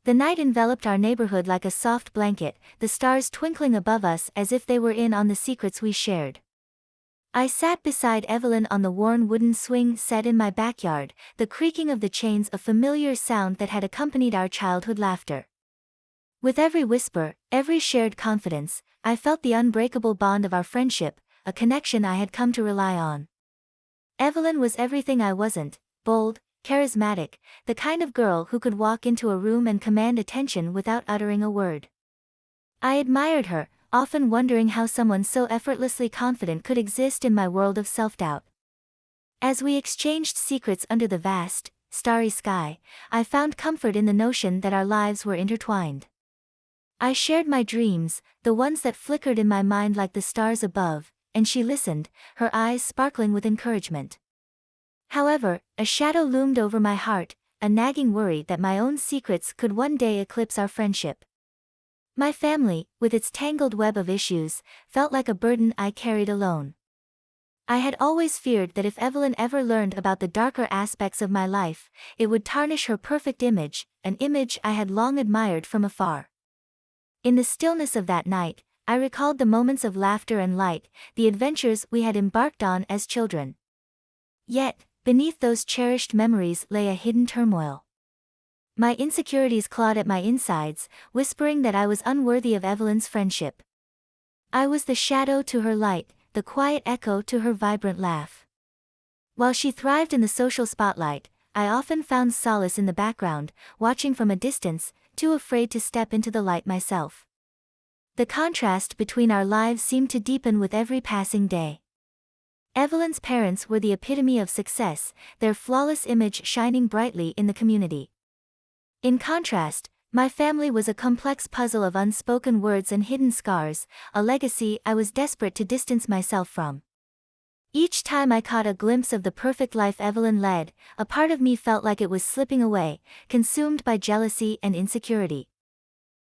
The night enveloped our neighborhood like a soft blanket, the stars twinkling above us as if they were in on the secrets we shared. I sat beside Evelyn on the worn wooden swing set in my backyard, the creaking of the chains a familiar sound that had accompanied our childhood laughter. With every whisper, every shared confidence, I felt the unbreakable bond of our friendship, a connection I had come to rely on. Evelyn was everything I wasn't: bold, charismatic, the kind of girl who could walk into a room and command attention without uttering a word. I admired her, often wondering how someone so effortlessly confident could exist in my world of self-doubt. As we exchanged secrets under the vast, starry sky, I found comfort in the notion that our lives were intertwined. I shared my dreams, the ones that flickered in my mind like the stars above, and she listened, her eyes sparkling with encouragement. However, a shadow loomed over my heart, a nagging worry that my own secrets could one day eclipse our friendship. My family, with its tangled web of issues, felt like a burden I carried alone. I had always feared that if Evelyn ever learned about the darker aspects of my life, it would tarnish her perfect image, an image I had long admired from afar. In the stillness of that night, I recalled the moments of laughter and light, the adventures we had embarked on as children. Yet, beneath those cherished memories lay a hidden turmoil. My insecurities clawed at my insides, whispering that I was unworthy of Evelyn's friendship. I was the shadow to her light, the quiet echo to her vibrant laugh. While she thrived in the social spotlight, I often found solace in the background, watching from a distance, too afraid to step into the light myself. The contrast between our lives seemed to deepen with every passing day. Evelyn's parents were the epitome of success, their flawless image shining brightly in the community. In contrast, my family was a complex puzzle of unspoken words and hidden scars, a legacy I was desperate to distance myself from. Each time I caught a glimpse of the perfect life Evelyn led, a part of me felt like it was slipping away, consumed by jealousy and insecurity.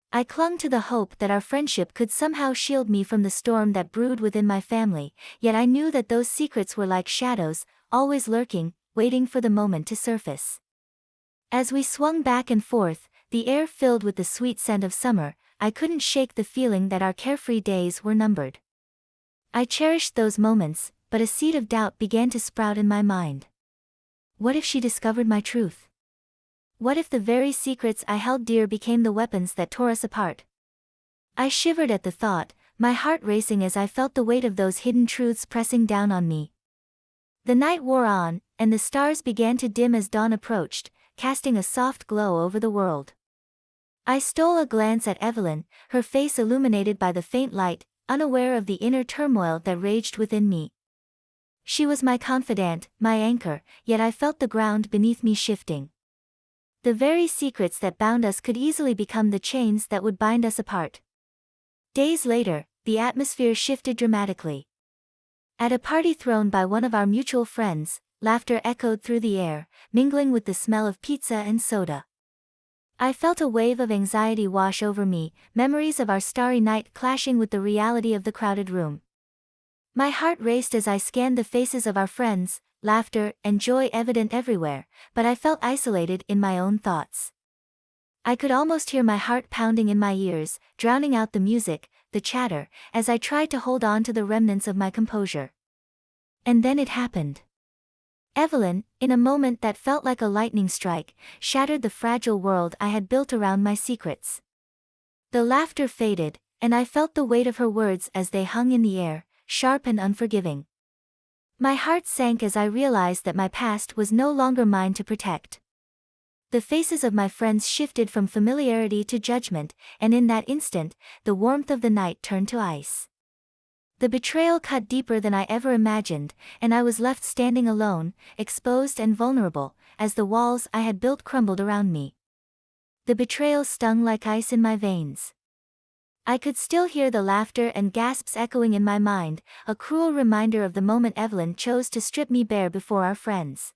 I clung to the hope that our friendship could somehow shield me from the storm that brewed within my family, yet I knew that those secrets were like shadows, always lurking, waiting for the moment to surface. As we swung back and forth, the air filled with the sweet scent of summer, I couldn't shake the feeling that our carefree days were numbered. I cherished those moments, but a seed of doubt began to sprout in my mind. What if she discovered my truth? What if the very secrets I held dear became the weapons that tore us apart? I shivered at the thought, my heart racing as I felt the weight of those hidden truths pressing down on me. The night wore on, and the stars began to dim as dawn approached, casting a soft glow over the world. I stole a glance at Evelyn, her face illuminated by the faint light, unaware of the inner turmoil that raged within me. She was my confidant, my anchor, yet I felt the ground beneath me shifting. The very secrets that bound us could easily become the chains that would bind us apart. Days later, the atmosphere shifted dramatically. At a party thrown by one of our mutual friends, laughter echoed through the air, mingling with the smell of pizza and soda. I felt a wave of anxiety wash over me, memories of our starry night clashing with the reality of the crowded room. My heart raced as I scanned the faces of our friends, laughter and joy evident everywhere, but I felt isolated in my own thoughts. I could almost hear my heart pounding in my ears, drowning out the music, the chatter, as I tried to hold on to the remnants of my composure. And then it happened. Evelyn, in a moment that felt like a lightning strike, shattered the fragile world I had built around my secrets. The laughter faded, and I felt the weight of her words as they hung in the air, sharp and unforgiving. My heart sank as I realized that my past was no longer mine to protect. The faces of my friends shifted from familiarity to judgment, and in that instant, the warmth of the night turned to ice. The betrayal cut deeper than I ever imagined, and I was left standing alone, exposed and vulnerable, as the walls I had built crumbled around me. The betrayal stung like ice in my veins. I could still hear the laughter and gasps echoing in my mind, a cruel reminder of the moment Evelyn chose to strip me bare before our friends.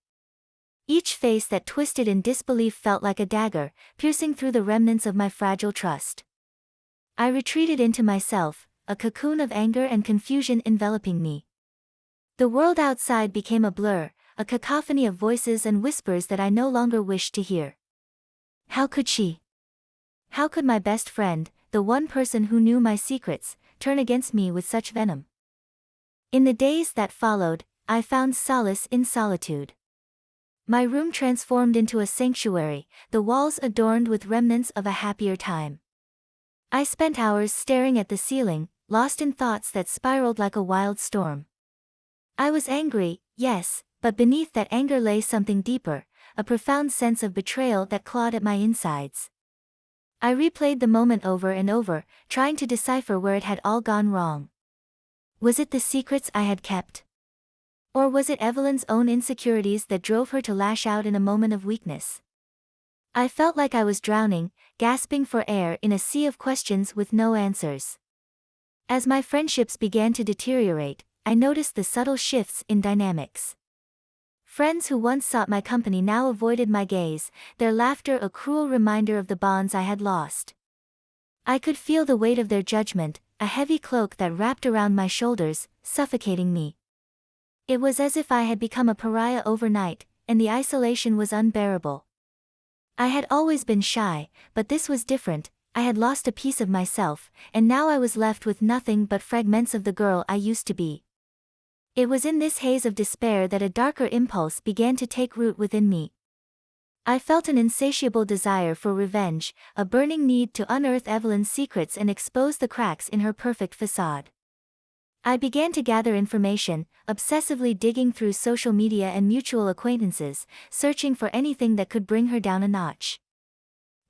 Each face that twisted in disbelief felt like a dagger, piercing through the remnants of my fragile trust. I retreated into myself, a cocoon of anger and confusion enveloping me. The world outside became a blur, a cacophony of voices and whispers that I no longer wished to hear. How could she? How could my best friend, the one person who knew my secrets, turn against me with such venom? In the days that followed, I found solace in solitude. My room transformed into a sanctuary, the walls adorned with remnants of a happier time. I spent hours staring at the ceiling, lost in thoughts that spiraled like a wild storm. I was angry, yes, but beneath that anger lay something deeper, a profound sense of betrayal that clawed at my insides. I replayed the moment over and over, trying to decipher where it had all gone wrong. Was it the secrets I had kept? Or was it Evelyn's own insecurities that drove her to lash out in a moment of weakness? I felt like I was drowning, gasping for air in a sea of questions with no answers. As my friendships began to deteriorate, I noticed the subtle shifts in dynamics. Friends who once sought my company now avoided my gaze, their laughter a cruel reminder of the bonds I had lost. I could feel the weight of their judgment, a heavy cloak that wrapped around my shoulders, suffocating me. It was as if I had become a pariah overnight, and the isolation was unbearable. I had always been shy, but this was different. I had lost a piece of myself, and now I was left with nothing but fragments of the girl I used to be. It was in this haze of despair that a darker impulse began to take root within me. I felt an insatiable desire for revenge, a burning need to unearth Evelyn's secrets and expose the cracks in her perfect facade. I began to gather information, obsessively digging through social media and mutual acquaintances, searching for anything that could bring her down a notch.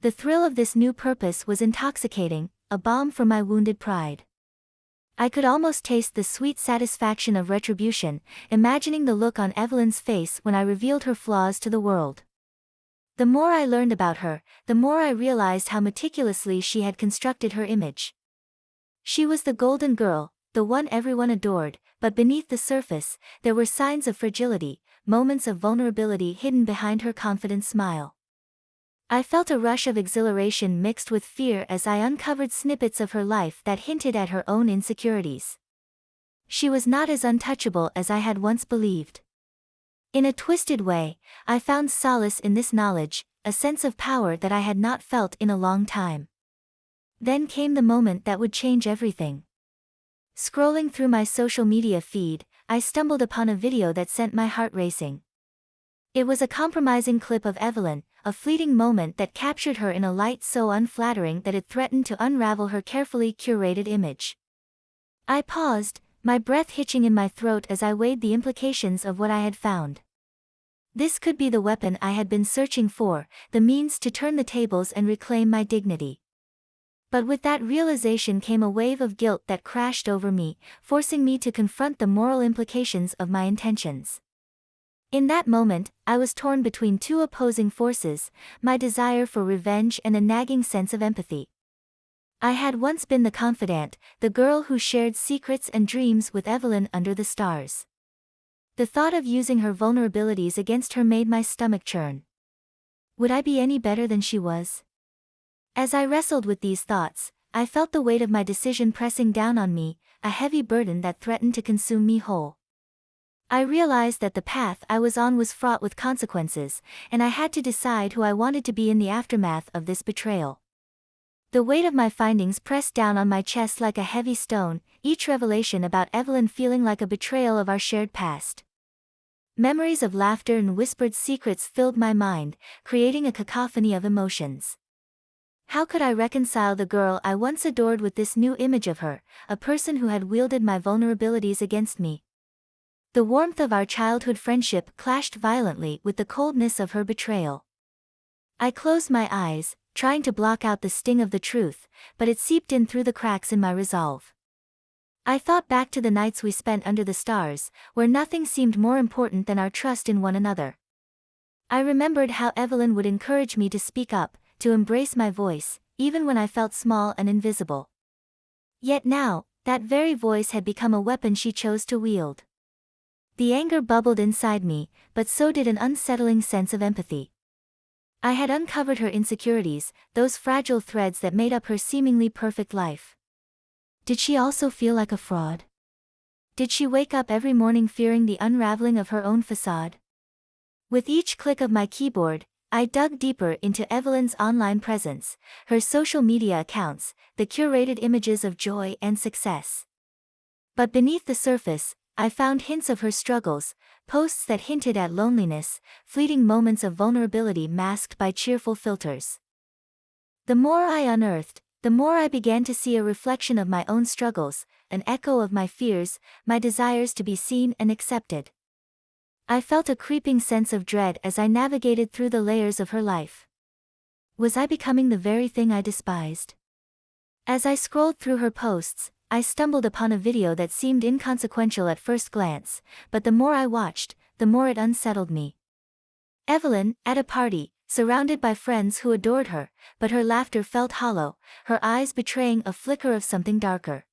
The thrill of this new purpose was intoxicating, a balm for my wounded pride. I could almost taste the sweet satisfaction of retribution, imagining the look on Evelyn's face when I revealed her flaws to the world. The more I learned about her, the more I realized how meticulously she had constructed her image. She was the golden girl, the one everyone adored, but beneath the surface, there were signs of fragility, moments of vulnerability hidden behind her confident smile. I felt a rush of exhilaration mixed with fear as I uncovered snippets of her life that hinted at her own insecurities. She was not as untouchable as I had once believed. In a twisted way, I found solace in this knowledge, a sense of power that I had not felt in a long time. Then came the moment that would change everything. Scrolling through my social media feed, I stumbled upon a video that sent my heart racing. It was a compromising clip of Evelyn, a fleeting moment that captured her in a light so unflattering that it threatened to unravel her carefully curated image. I paused, my breath hitching in my throat as I weighed the implications of what I had found. This could be the weapon I had been searching for, the means to turn the tables and reclaim my dignity. But with that realization came a wave of guilt that crashed over me, forcing me to confront the moral implications of my intentions. In that moment, I was torn between two opposing forces, my desire for revenge and a nagging sense of empathy. I had once been the confidant, the girl who shared secrets and dreams with Evelyn under the stars. The thought of using her vulnerabilities against her made my stomach churn. Would I be any better than she was? As I wrestled with these thoughts, I felt the weight of my decision pressing down on me, a heavy burden that threatened to consume me whole. I realized that the path I was on was fraught with consequences, and I had to decide who I wanted to be in the aftermath of this betrayal. The weight of my findings pressed down on my chest like a heavy stone, each revelation about Evelyn feeling like a betrayal of our shared past. Memories of laughter and whispered secrets filled my mind, creating a cacophony of emotions. How could I reconcile the girl I once adored with this new image of her, a person who had wielded my vulnerabilities against me? The warmth of our childhood friendship clashed violently with the coldness of her betrayal. I closed my eyes, trying to block out the sting of the truth, but it seeped in through the cracks in my resolve. I thought back to the nights we spent under the stars, where nothing seemed more important than our trust in one another. I remembered how Evelyn would encourage me to speak up, to embrace my voice, even when I felt small and invisible. Yet now, that very voice had become a weapon she chose to wield. The anger bubbled inside me, but so did an unsettling sense of empathy. I had uncovered her insecurities, those fragile threads that made up her seemingly perfect life. Did she also feel like a fraud? Did she wake up every morning fearing the unraveling of her own facade? With each click of my keyboard, I dug deeper into Evelyn's online presence, her social media accounts, the curated images of joy and success. But beneath the surface, I found hints of her struggles, posts that hinted at loneliness, fleeting moments of vulnerability masked by cheerful filters. The more I unearthed, the more I began to see a reflection of my own struggles, an echo of my fears, my desires to be seen and accepted. I felt a creeping sense of dread as I navigated through the layers of her life. Was I becoming the very thing I despised? As I scrolled through her posts, I stumbled upon a video that seemed inconsequential at first glance, but the more I watched, the more it unsettled me. Evelyn, at a party, surrounded by friends who adored her, but her laughter felt hollow, her eyes betraying a flicker of something darker.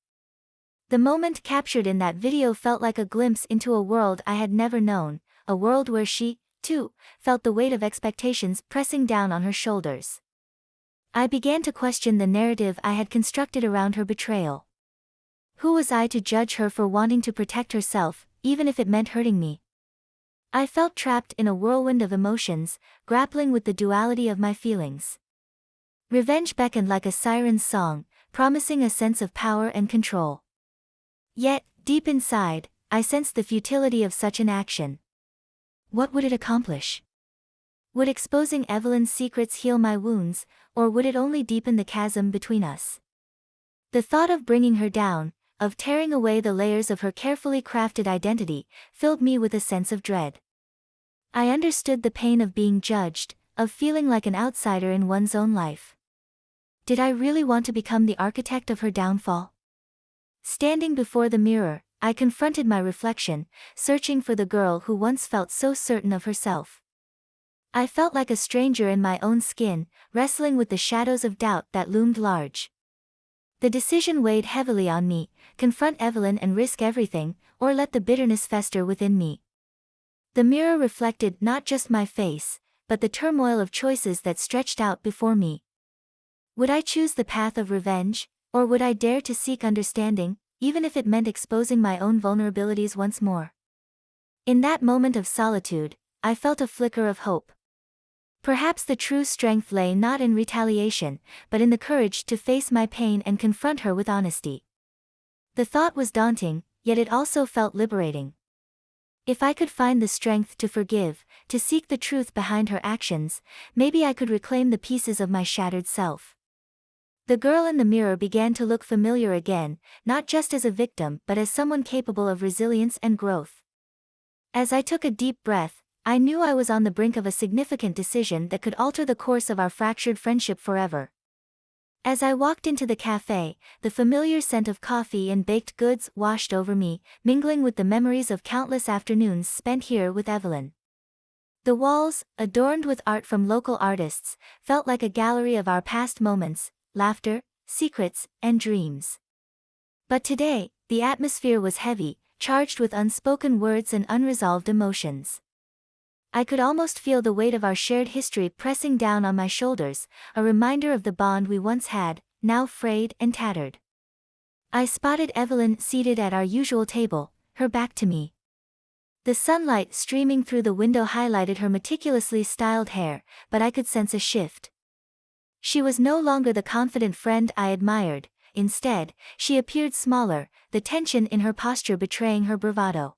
The moment captured in that video felt like a glimpse into a world I had never known, a world where she, too, felt the weight of expectations pressing down on her shoulders. I began to question the narrative I had constructed around her betrayal. Who was I to judge her for wanting to protect herself, even if it meant hurting me? I felt trapped in a whirlwind of emotions, grappling with the duality of my feelings. Revenge beckoned like a siren's song, promising a sense of power and control. Yet, deep inside, I sensed the futility of such an action. What would it accomplish? Would exposing Evelyn's secrets heal my wounds, or would it only deepen the chasm between us? The thought of bringing her down, of tearing away the layers of her carefully crafted identity, filled me with a sense of dread. I understood the pain of being judged, of feeling like an outsider in one's own life. Did I really want to become the architect of her downfall? Standing before the mirror, I confronted my reflection, searching for the girl who once felt so certain of herself. I felt like a stranger in my own skin, wrestling with the shadows of doubt that loomed large. The decision weighed heavily on me: confront Evelyn and risk everything, or let the bitterness fester within me. The mirror reflected not just my face, but the turmoil of choices that stretched out before me. Would I choose the path of revenge, or would I dare to seek understanding, even if it meant exposing my own vulnerabilities once more? In that moment of solitude, I felt a flicker of hope. Perhaps the true strength lay not in retaliation, but in the courage to face my pain and confront her with honesty. The thought was daunting, yet it also felt liberating. If I could find the strength to forgive, to seek the truth behind her actions, maybe I could reclaim the pieces of my shattered self. The girl in the mirror began to look familiar again, not just as a victim but as someone capable of resilience and growth. As I took a deep breath, I knew I was on the brink of a significant decision that could alter the course of our fractured friendship forever. As I walked into the cafe, the familiar scent of coffee and baked goods washed over me, mingling with the memories of countless afternoons spent here with Evelyn. The walls, adorned with art from local artists, felt like a gallery of our past moments, laughter, secrets, and dreams. But today, the atmosphere was heavy, charged with unspoken words and unresolved emotions. I could almost feel the weight of our shared history pressing down on my shoulders, a reminder of the bond we once had, now frayed and tattered. I spotted Evelyn seated at our usual table, her back to me. The sunlight streaming through the window highlighted her meticulously styled hair, but I could sense a shift. She was no longer the confident friend I admired. Instead, she appeared smaller, the tension in her posture betraying her bravado.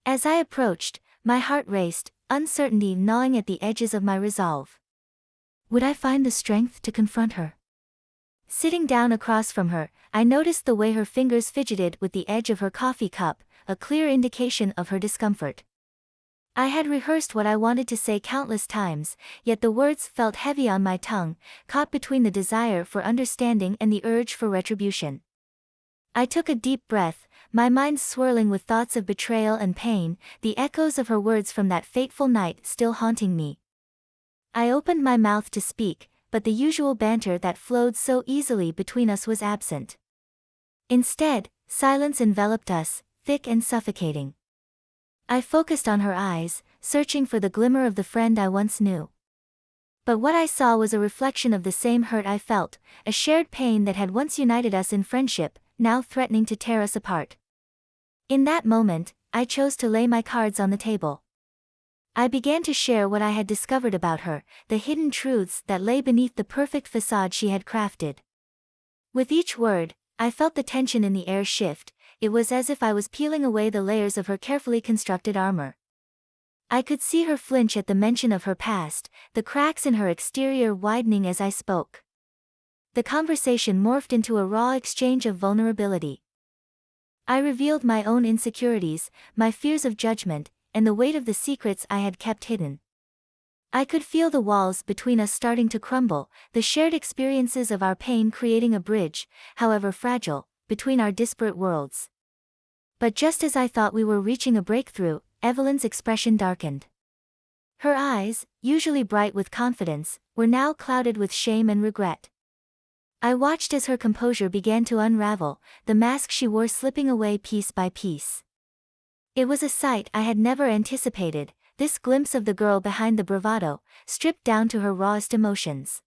As I approached, my heart raced, uncertainty gnawing at the edges of my resolve. Would I find the strength to confront her? Sitting down across from her, I noticed the way her fingers fidgeted with the edge of her coffee cup, a clear indication of her discomfort. I had rehearsed what I wanted to say countless times, yet the words felt heavy on my tongue, caught between the desire for understanding and the urge for retribution. I took a deep breath, my mind swirling with thoughts of betrayal and pain, the echoes of her words from that fateful night still haunting me. I opened my mouth to speak, but the usual banter that flowed so easily between us was absent. Instead, silence enveloped us, thick and suffocating. I focused on her eyes, searching for the glimmer of the friend I once knew. But what I saw was a reflection of the same hurt I felt, a shared pain that had once united us in friendship, now threatening to tear us apart. In that moment, I chose to lay my cards on the table. I began to share what I had discovered about her, the hidden truths that lay beneath the perfect facade she had crafted. With each word, I felt the tension in the air shift. It was as if I was peeling away the layers of her carefully constructed armor. I could see her flinch at the mention of her past, the cracks in her exterior widening as I spoke. The conversation morphed into a raw exchange of vulnerability. I revealed my own insecurities, my fears of judgment, and the weight of the secrets I had kept hidden. I could feel the walls between us starting to crumble, the shared experiences of our pain creating a bridge, however fragile, between our disparate worlds. But just as I thought we were reaching a breakthrough, Evelyn's expression darkened. Her eyes, usually bright with confidence, were now clouded with shame and regret. I watched as her composure began to unravel, the mask she wore slipping away piece by piece. It was a sight I had never anticipated, this glimpse of the girl behind the bravado, stripped down to her rawest emotions.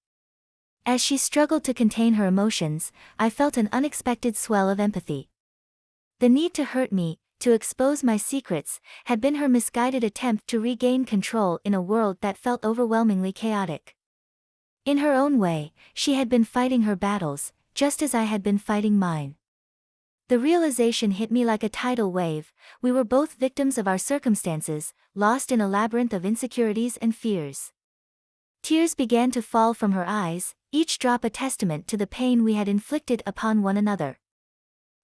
As she struggled to contain her emotions, I felt an unexpected swell of empathy. The need to hurt me, to expose my secrets, had been her misguided attempt to regain control in a world that felt overwhelmingly chaotic. In her own way, she had been fighting her battles, just as I had been fighting mine. The realization hit me like a tidal wave. We were both victims of our circumstances, lost in a labyrinth of insecurities and fears. Tears began to fall from her eyes, each drop a testament to the pain we had inflicted upon one another.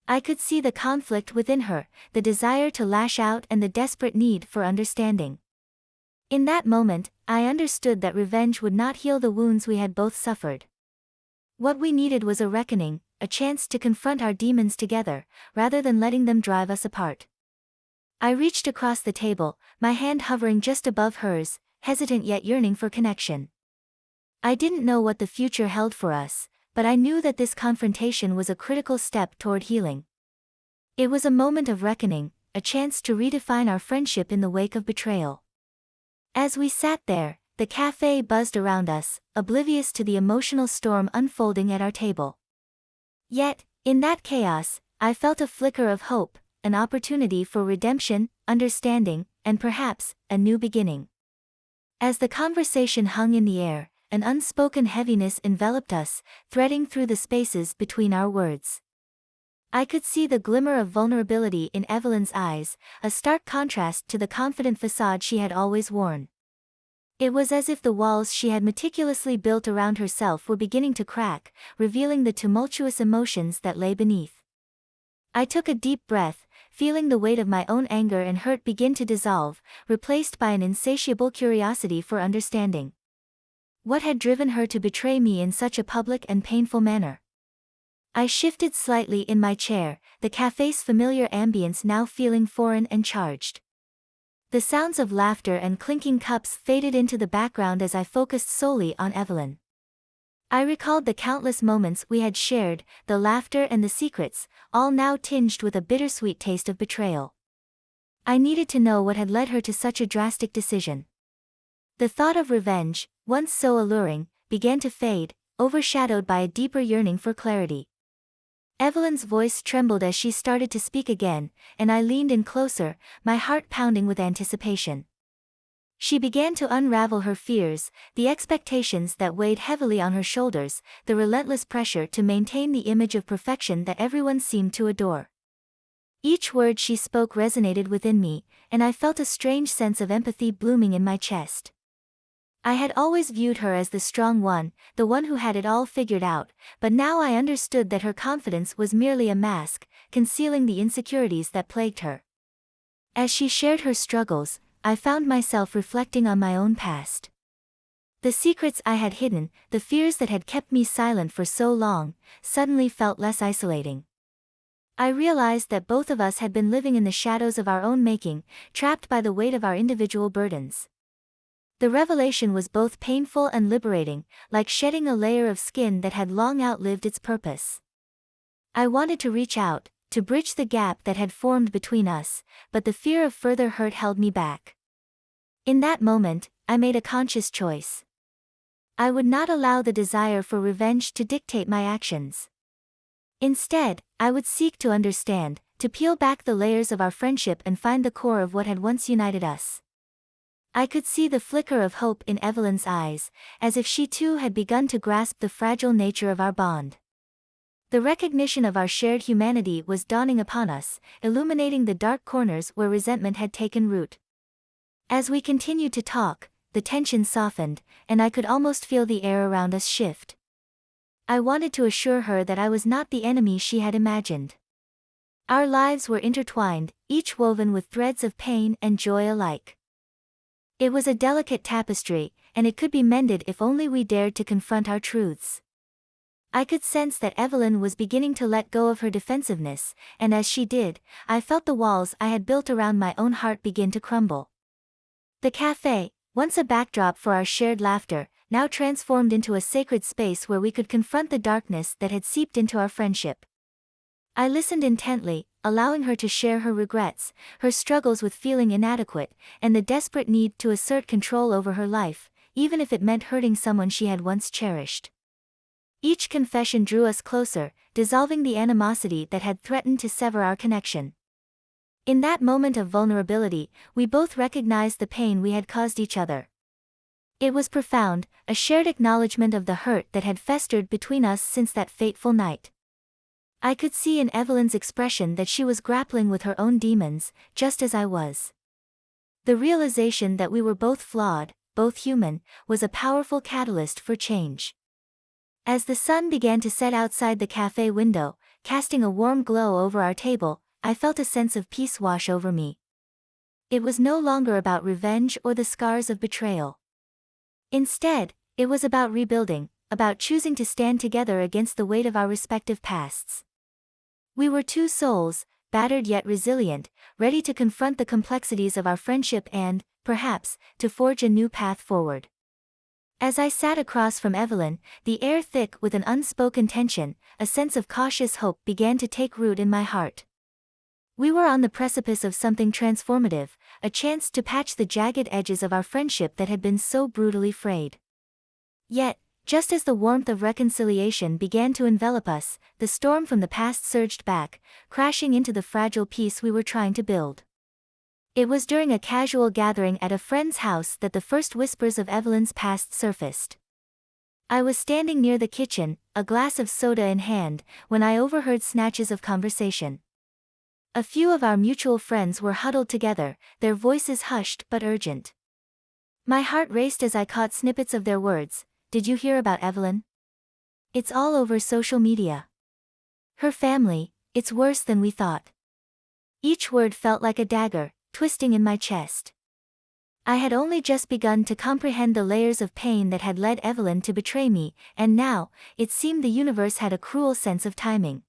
I could see the conflict within her, the desire to lash out and the desperate need for understanding. In that moment, I understood that revenge would not heal the wounds we had both suffered. What we needed was a reckoning, a chance to confront our demons together, rather than letting them drive us apart. I reached across the table, my hand hovering just above hers, hesitant yet yearning for connection. I didn't know what the future held for us, but I knew that this confrontation was a critical step toward healing. It was a moment of reckoning, a chance to redefine our friendship in the wake of betrayal. As we sat there, the cafe buzzed around us, oblivious to the emotional storm unfolding at our table. Yet, in that chaos, I felt a flicker of hope, an opportunity for redemption, understanding, and perhaps, a new beginning. As the conversation hung in the air, an unspoken heaviness enveloped us, threading through the spaces between our words. I could see the glimmer of vulnerability in Evelyn's eyes, a stark contrast to the confident facade she had always worn. It was as if the walls she had meticulously built around herself were beginning to crack, revealing the tumultuous emotions that lay beneath. I took a deep breath, feeling the weight of my own anger and hurt begin to dissolve, replaced by an insatiable curiosity for understanding. What had driven her to betray me in such a public and painful manner? I shifted slightly in my chair, the cafe's familiar ambience now feeling foreign and charged. The sounds of laughter and clinking cups faded into the background as I focused solely on Evelyn. I recalled the countless moments we had shared, the laughter and the secrets, all now tinged with a bittersweet taste of betrayal. I needed to know what had led her to such a drastic decision. The thought of revenge, once so alluring, began to fade, overshadowed by a deeper yearning for clarity. Evelyn's voice trembled as she started to speak again, and I leaned in closer, my heart pounding with anticipation. She began to unravel her fears, the expectations that weighed heavily on her shoulders, the relentless pressure to maintain the image of perfection that everyone seemed to adore. Each word she spoke resonated within me, and I felt a strange sense of empathy blooming in my chest. I had always viewed her as the strong one, the one who had it all figured out, but now I understood that her confidence was merely a mask, concealing the insecurities that plagued her. As she shared her struggles, I found myself reflecting on my own past. The secrets I had hidden, the fears that had kept me silent for so long, suddenly felt less isolating. I realized that both of us had been living in the shadows of our own making, trapped by the weight of our individual burdens. The revelation was both painful and liberating, like shedding a layer of skin that had long outlived its purpose. I wanted to reach out, to bridge the gap that had formed between us, but the fear of further hurt held me back. In that moment, I made a conscious choice. I would not allow the desire for revenge to dictate my actions. Instead, I would seek to understand, to peel back the layers of our friendship and find the core of what had once united us. I could see the flicker of hope in Evelyn's eyes, as if she too had begun to grasp the fragile nature of our bond. The recognition of our shared humanity was dawning upon us, illuminating the dark corners where resentment had taken root. As we continued to talk, the tension softened, and I could almost feel the air around us shift. I wanted to assure her that I was not the enemy she had imagined. Our lives were intertwined, each woven with threads of pain and joy alike. It was a delicate tapestry, and it could be mended if only we dared to confront our truths. I could sense that Evelyn was beginning to let go of her defensiveness, and as she did, I felt the walls I had built around my own heart begin to crumble. The cafe, once a backdrop for our shared laughter, now transformed into a sacred space where we could confront the darkness that had seeped into our friendship. I listened intently, allowing her to share her regrets, her struggles with feeling inadequate, and the desperate need to assert control over her life, even if it meant hurting someone she had once cherished. Each confession drew us closer, dissolving the animosity that had threatened to sever our connection. In that moment of vulnerability, we both recognized the pain we had caused each other. It was profound, a shared acknowledgement of the hurt that had festered between us since that fateful night. I could see in Evelyn's expression that she was grappling with her own demons, just as I was. The realization that we were both flawed, both human, was a powerful catalyst for change. As the sun began to set outside the cafe window, casting a warm glow over our table, I felt a sense of peace wash over me. It was no longer about revenge or the scars of betrayal. Instead, it was about rebuilding, about choosing to stand together against the weight of our respective pasts. We were two souls, battered yet resilient, ready to confront the complexities of our friendship and, perhaps, to forge a new path forward. As I sat across from Evelyn, the air thick with an unspoken tension, a sense of cautious hope began to take root in my heart. We were on the precipice of something transformative, a chance to patch the jagged edges of our friendship that had been so brutally frayed. Yet, just as the warmth of reconciliation began to envelop us, the storm from the past surged back, crashing into the fragile peace we were trying to build. It was during a casual gathering at a friend's house that the first whispers of Evelyn's past surfaced. I was standing near the kitchen, a glass of soda in hand, when I overheard snatches of conversation. A few of our mutual friends were huddled together, their voices hushed but urgent. My heart raced as I caught snippets of their words. Did you hear about Evelyn? It's all over social media. Her family, it's worse than we thought. Each word felt like a dagger, twisting in my chest. I had only just begun to comprehend the layers of pain that had led Evelyn to betray me, and now, it seemed the universe had a cruel sense of timing.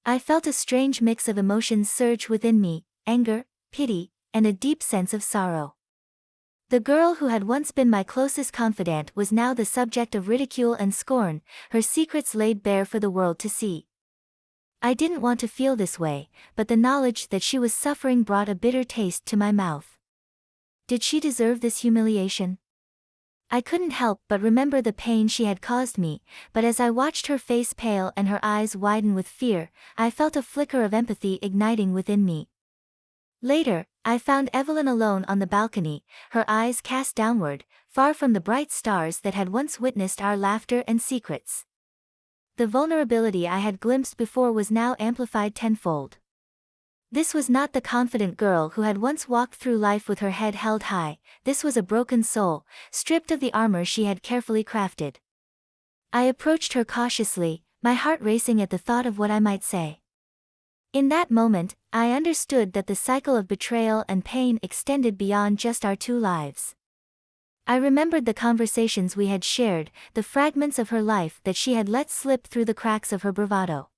I felt a strange mix of emotions surge within me, anger, pity, and a deep sense of sorrow. The girl who had once been my closest confidant was now the subject of ridicule and scorn, her secrets laid bare for the world to see. I didn't want to feel this way, but the knowledge that she was suffering brought a bitter taste to my mouth. Did she deserve this humiliation? I couldn't help but remember the pain she had caused me, but as I watched her face pale and her eyes widen with fear, I felt a flicker of empathy igniting within me. Later, I found Evelyn alone on the balcony, her eyes cast downward, far from the bright stars that had once witnessed our laughter and secrets. The vulnerability I had glimpsed before was now amplified tenfold. This was not the confident girl who had once walked through life with her head held high, this was a broken soul, stripped of the armor she had carefully crafted. I approached her cautiously, my heart racing at the thought of what I might say. In that moment, I understood that the cycle of betrayal and pain extended beyond just our two lives. I remembered the conversations we had shared, the fragments of her life that she had let slip through the cracks of her bravado.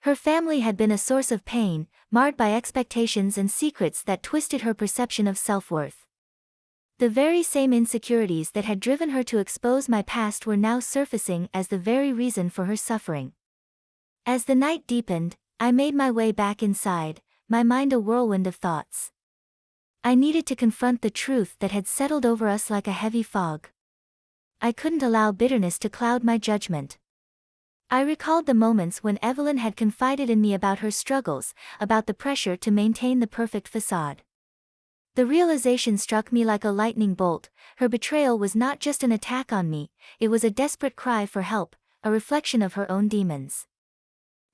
Her family had been a source of pain, marred by expectations and secrets that twisted her perception of self-worth. The very same insecurities that had driven her to expose my past were now surfacing as the very reason for her suffering. As the night deepened, I made my way back inside, my mind a whirlwind of thoughts. I needed to confront the truth that had settled over us like a heavy fog. I couldn't allow bitterness to cloud my judgment. I recalled the moments when Evelyn had confided in me about her struggles, about the pressure to maintain the perfect facade. The realization struck me like a lightning bolt. Her betrayal was not just an attack on me, it was a desperate cry for help, a reflection of her own demons.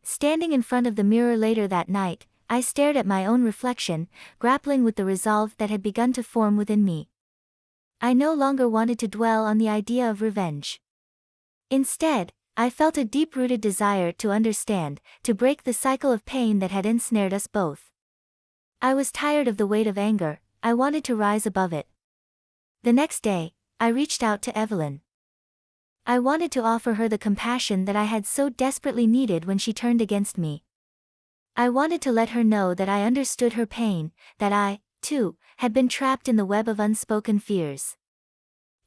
Standing in front of the mirror later that night, I stared at my own reflection, grappling with the resolve that had begun to form within me. I no longer wanted to dwell on the idea of revenge. Instead, I felt a deep-rooted desire to understand, to break the cycle of pain that had ensnared us both. I was tired of the weight of anger, I wanted to rise above it. The next day, I reached out to Evelyn. I wanted to offer her the compassion that I had so desperately needed when she turned against me. I wanted to let her know that I understood her pain, that I, too, had been trapped in the web of unspoken fears.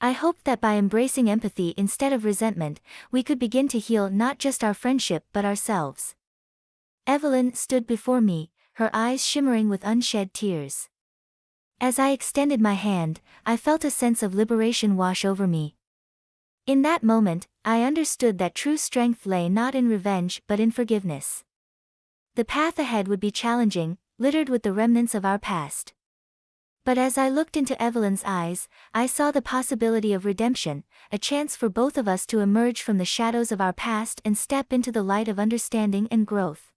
I hoped that by embracing empathy instead of resentment, we could begin to heal not just our friendship but ourselves. Evelyn stood before me, her eyes shimmering with unshed tears. As I extended my hand, I felt a sense of liberation wash over me. In that moment, I understood that true strength lay not in revenge but in forgiveness. The path ahead would be challenging, littered with the remnants of our past. But as I looked into Evelyn's eyes, I saw the possibility of redemption, a chance for both of us to emerge from the shadows of our past and step into the light of understanding and growth.